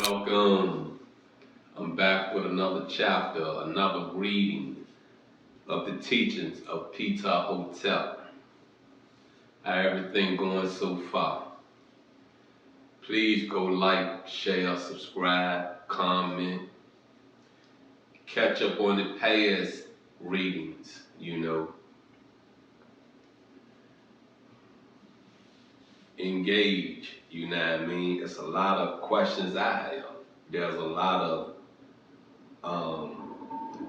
Welcome. I'm back with another chapter, another reading of the teachings of Peter Hotel. How everything going so far? Please go like, share, subscribe, comment, catch up on the past readings, engage, you know what I mean? It's a lot of questions I have. There's a lot of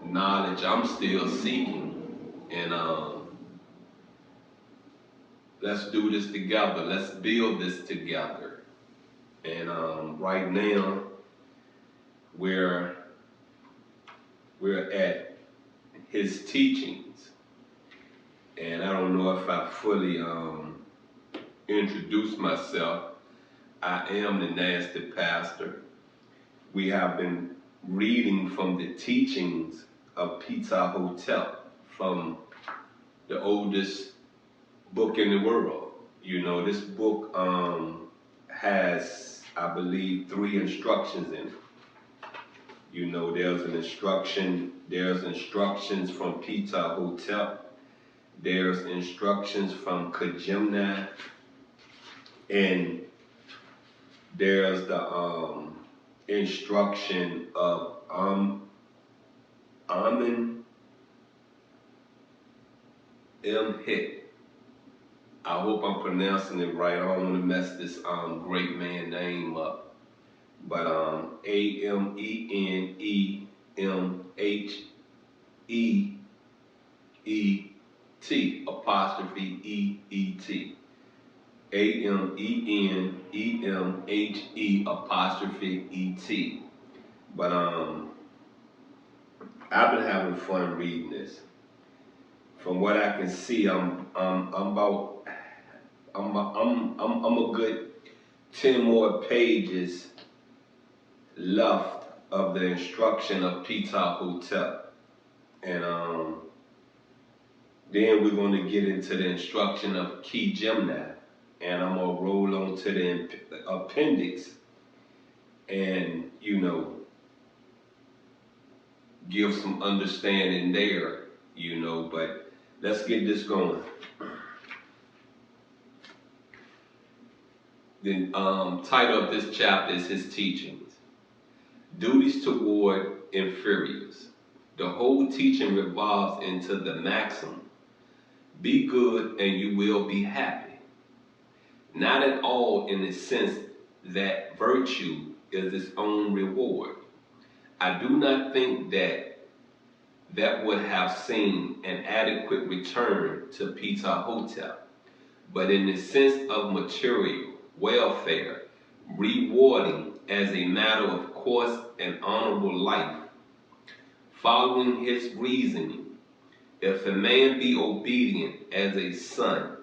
knowledge I'm still seeking. And let's do this together. Let's build this together. And right now, we're at his teachings. And I don't know if I fully introduced myself. I am the Nasty Pastor. We have been reading from the teachings of Peter Hotel, from the oldest book in the world. This book has, I believe, 3 instructions in it. There's instructions from Peter Hotel, there's instructions from Kajimna, and there's the instruction of Amen M. Hick. I hope I'm pronouncing it right. I don't want to mess this great man name up. But Amenemheet, apostrophe E-E-T. Amenemhe apostrophe E-T. But I've been having fun reading this. From what I can see, I'm a good 10 more pages left of the instruction of Peter Hotel. And then we're going to get into the instruction of Key Gemini. And I'm going to roll on to the appendix and, give some understanding there, but let's get this going. The title of this chapter is his teachings. Duties toward inferiors. The whole teaching revolves into the maxim, be good and you will be happy. Not at all in the sense that virtue is its own reward. I do not think that would have seen an adequate return to Peter Hotel, but in the sense of material welfare, rewarding as a matter of course and honorable life. Following his reasoning, if a man be obedient as a son,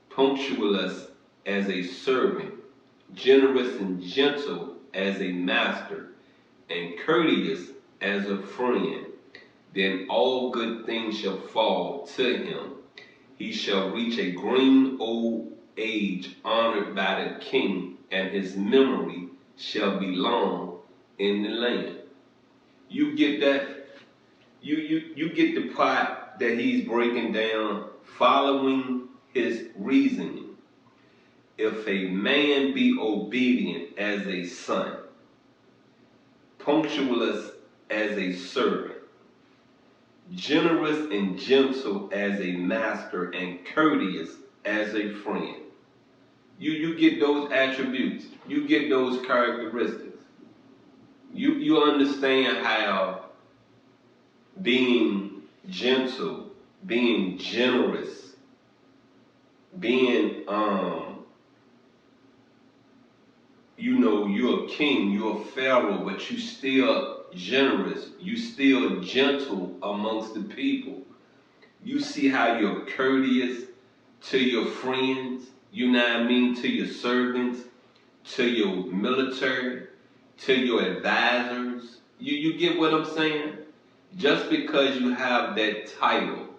punctuous as a servant, generous and gentle as a master, and courteous as a friend, then all good things shall fall to him. He shall reach a green old age honored by the king, and his memory shall be long in the land. You get that? You get the part that he's breaking down, following his reasoning. If a man be obedient as a son, punctuous as a servant, generous and gentle as a master, and courteous as a friend. You get those attributes. You get those characteristics. You understand how being gentle, being generous, being you're a king, you're a pharaoh, but you still generous, you still gentle amongst the people. You see how you're courteous to your friends, to your servants, to your military, to your advisors. You get what I'm saying? Just because you have that title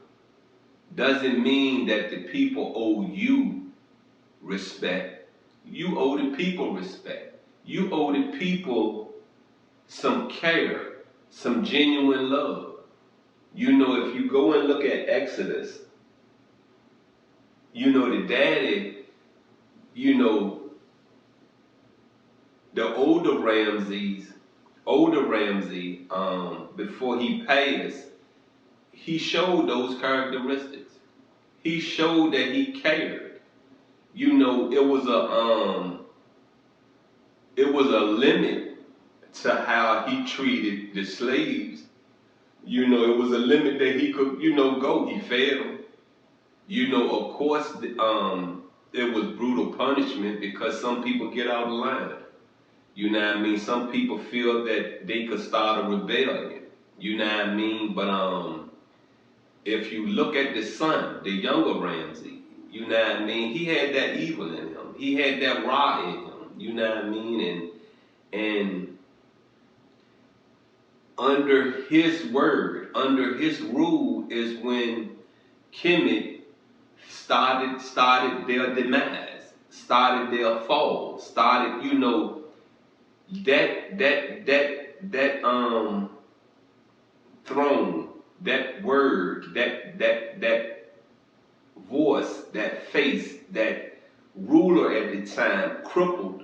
doesn't mean that the people owe you respect. You owe the people respect. You owe the people some care, some genuine love. You know, if you go and look at Exodus, you know, the daddy, you know, the older Ramsey, before he passed, he showed those characteristics. He showed that he cared. You know, it was a limit to how he treated the slaves. You know, it was a limit that he could, you know, go. He fed them. You know, of course, it was brutal punishment because some people get out of line. You know what I mean? Some people feel that they could start a rebellion. You know what I mean? But if you look at the son, the younger Ramsey, you know what I mean? He had that evil in him. He had that Ra in him. You know what I mean? And under his word, under his rule is when Kemet started their demise, started their fall, started, you know, that throne, that word, that voice, that face, that ruler at the time crippled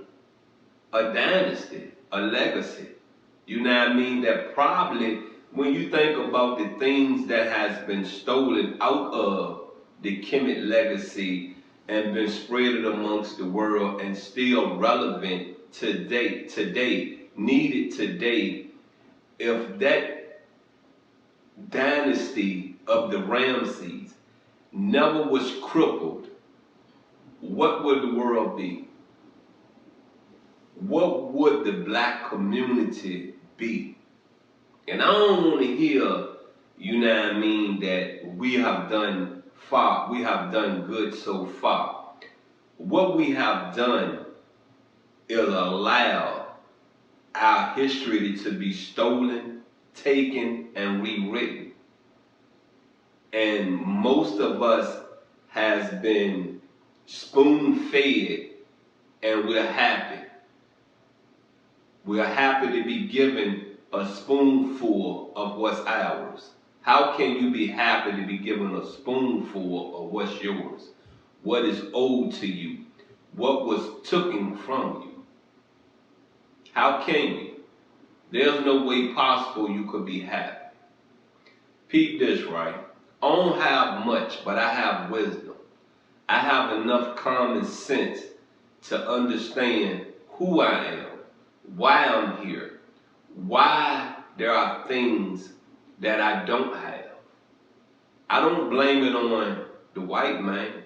a dynasty, a legacy. You know what I mean? That probably, when you think about the things that has been stolen out of the Kemet legacy and been spread amongst the world and still relevant today, needed today, if that dynasty of the Ramses never was crippled, what would the world be? What would the black community be? And I don't want to hear, you know what I mean, that we have done good so far. What we have done is allow our history to be stolen, taken, and rewritten. And most of us has been spoon-fed, and we're happy. We're happy to be given a spoonful of what's ours. How can you be happy to be given a spoonful of what's yours? What is owed to you? What was taken from you? How can you? There's no way possible you could be happy. Peep this, right? I don't have much, but I have wisdom. I have enough common sense to understand who I am, why I'm here, why there are things that I don't have. I don't blame it on the white man.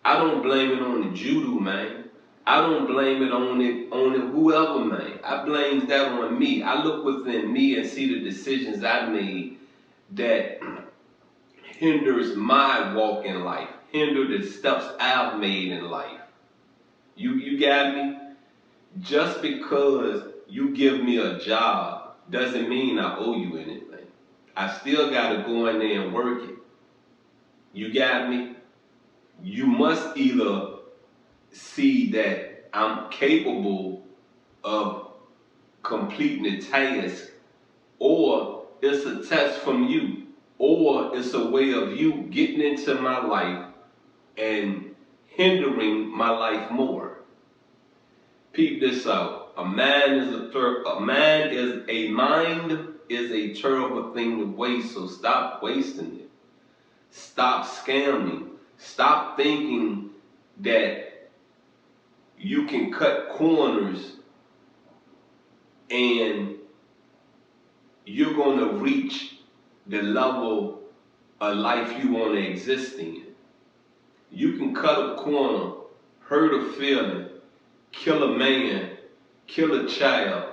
I don't blame it on the Judo man. I don't blame it on the whoever man. I blame that on me. I look within me and see the decisions I made that hinders my walk in life, hinder the steps I've made in life. You got me? Just because you give me a job doesn't mean I owe you anything. I still gotta go in there and work it. You got me? You must either see that I'm capable of completing the task, or it's a test from you, or it's a way of you getting into my life and hindering my life more. Peep this out. A mind is a terrible thing to waste, so stop wasting it. Stop scamming. Stop thinking that you can cut corners and you're going to reach the level of life you want to exist in. You can cut a corner, hurt a feeling, kill a man, kill a child,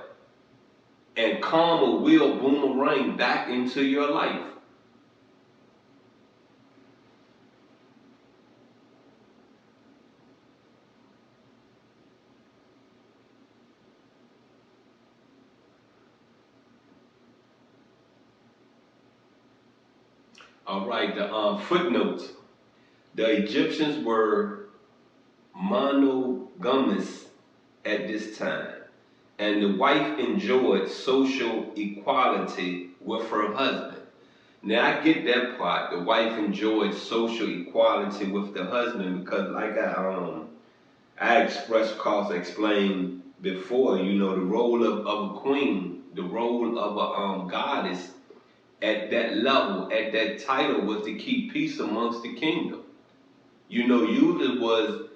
and karma will boomerang back into your life. All right, the footnotes. The Egyptians were monogamous at this time. and the wife enjoyed social equality with her husband. Now I get that part. The wife enjoyed social equality with the husband because, like I expressed, cause explained before, you know, the role of a queen, the role of a goddess at that level, at that title, was to keep peace amongst the kingdom. You know, usually was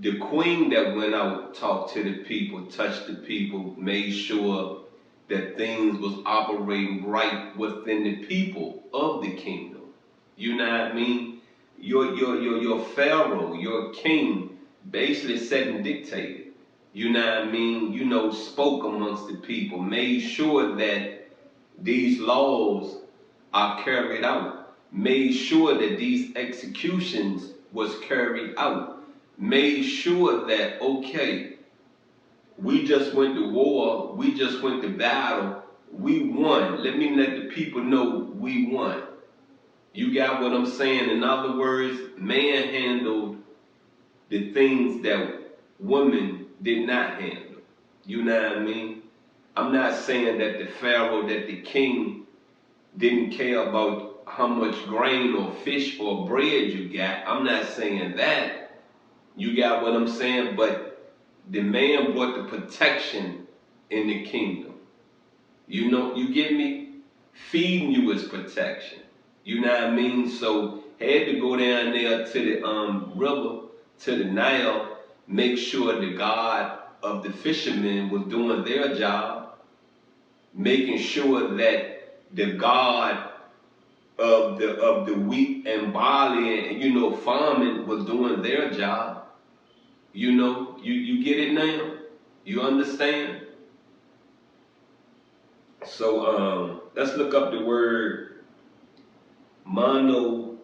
the queen that went out, talked to the people, touched the people, made sure that things was operating right within the people of the kingdom. You know what I mean? Your pharaoh, your king, basically set and dictated. You know what I mean? You know, spoke amongst the people, made sure that these laws are carried out, made sure that these executions was carried out, made sure that, okay, we just went to war, we just went to battle, we won. Let me let the people know we won. You got what I'm saying? In other words, man handled the things that women did not handle. You know what I mean? I'm not saying that the pharaoh, that the king didn't care about how much grain or fish or bread you got. I'm not saying that. You got what I'm saying? But the man brought the protection in the kingdom. You know, you get me? Feeding you is protection. You know what I mean? So had to go down there to the river, to the Nile, make sure the God of the fishermen was doing their job, making sure that the God of the wheat and barley and, you know, farming was doing their job. You know, you get it now? You understand? So let's look up the word monogamous.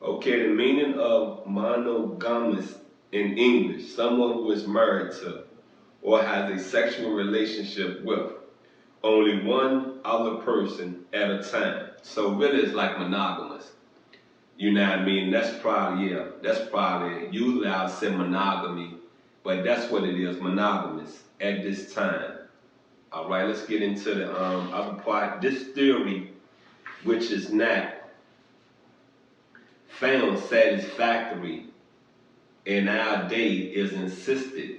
Okay, the meaning of monogamous in English, someone who is married to or has a sexual relationship with only one other person at a time. So really it's like monogamous. You know what I mean? That's probably, yeah, that's probably, usually I'll say monogamy, but that's what it is, monogamous at this time. All right, let's get into the other part. This theory, which is not found satisfactory in our day, is insisted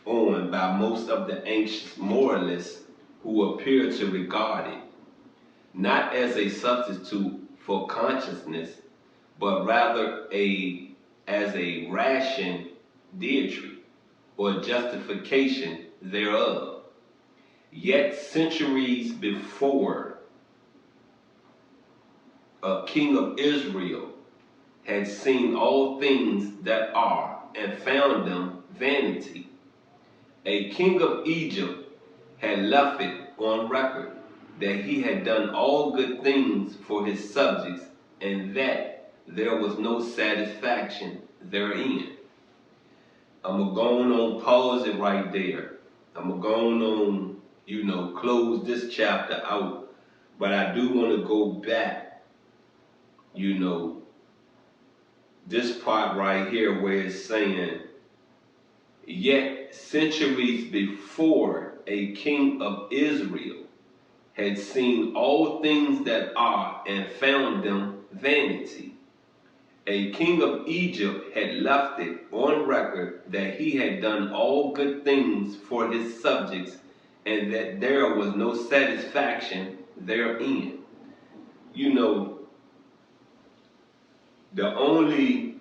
on by most of the ancient moralists who appear to regard it not as a substitute for consciousness, but rather as a ration dietary or justification thereof. Yet centuries before, a king of Israel had seen all things that are and found them vanity. A king of Egypt had left it on record that he had done all good things for his subjects and that there was no satisfaction therein. I'm going to go on pause it right there. I'm going to go on, you know, close this chapter out. But I do want to go back, you know, this part right here where it's saying, yet centuries before, a king of Israel had seen all things that are and found them vanity. A king of Egypt had left it on record that he had done all good things for his subjects and that there was no satisfaction therein. You know, the only,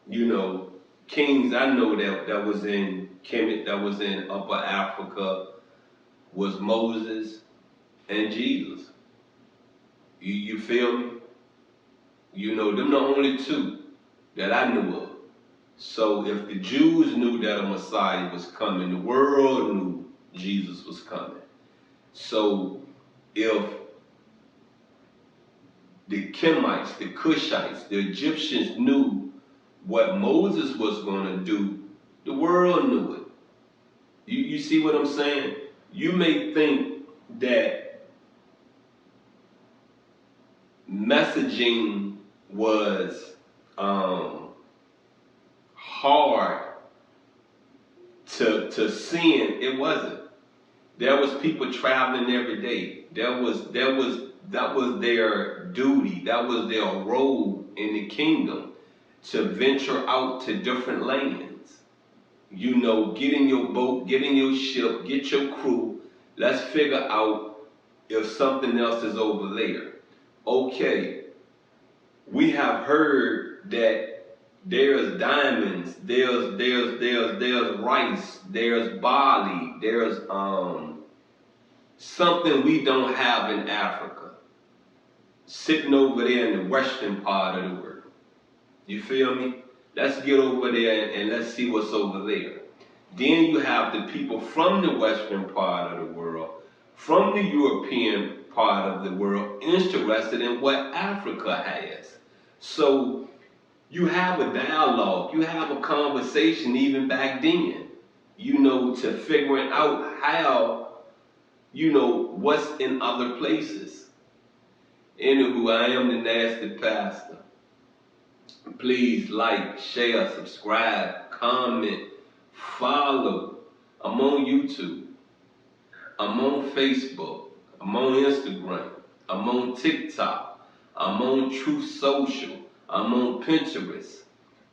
you know, kings I know that was in Kemet, that was in Upper Africa, was Moses and Jesus. You feel me? You know, them the only two that I knew of. So if the Jews knew that a Messiah was coming, the world knew Jesus was coming. So if the Kemites, the Cushites, the Egyptians knew what Moses was going to do, the world knew it. You see what I'm saying? You may think that messaging was hard to sin. It wasn't. There was people traveling every day. That was their duty. That was their role in the kingdom, to venture out to different lands. You know, get in your boat, get in your ship, get your crew. Let's figure out if something else is over there. Okay, we have heard that there's diamonds, there's rice, there's barley, there's something we don't have in Africa, sitting over there in the western part of the world. You feel me? Let's get over there and let's see what's over there. Then you have the people from the western part of the world, from the European part of the world, interested in what Africa has. So you have a dialogue, you have a conversation even back then, you know, to figuring out how, you know, what's in other places. Anywho, I am the Nasty Pastor. Please like, share, subscribe, comment, follow. I'm on YouTube. I'm on Facebook. I'm on Instagram. I'm on TikTok. I'm on Truth Social. I'm on Pinterest.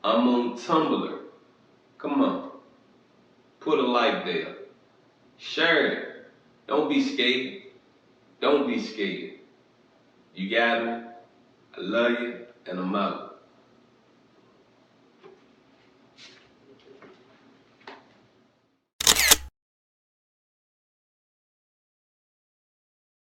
I'm on Tumblr. Come on. Put a like there. Share it. Don't be scared. Don't be scared. You got me? I love you, and I'm out.